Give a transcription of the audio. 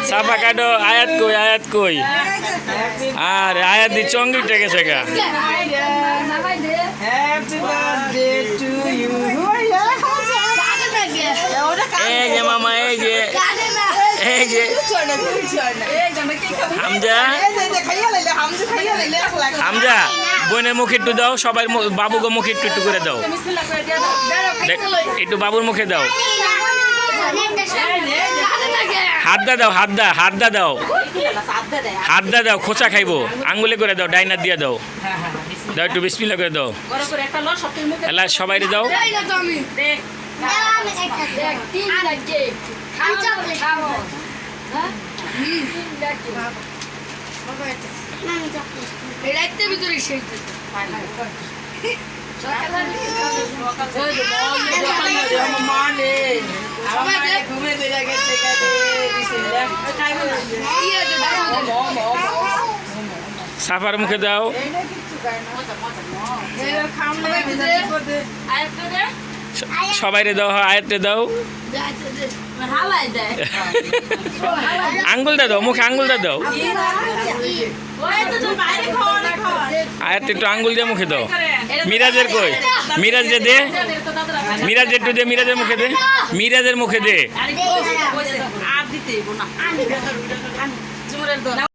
সাফা কাটো আয়াত কই আর আয়াত দি চঙ্গি টেকেছে গা এই যে মামা এই যে হামজা বোনের মুখে একটু দাও সবাই বাবুকে মুখে একটু করে দাও একটু বাবুর মুখে দাও হাতদা দাও খোঁচা খাইবো আঙ্গুলে করে দাও ডাইনার দিয়ে দাও দাও একটু বিসমিল্লাহ করে দাও এলা সবাই দাও সাফার মুখে দাও সবাই দাও আয়াতে দাও আঙ্গুলটা দাও মুখে আঙ্গুলটা দাও আয়াতে একটু আঙ্গুল দিয়ে মুখে দাও মিরাজের কই মিরাজ দে মিরাজ একটু দে মিরাজের মুখে দে মিরাজের মুখে দে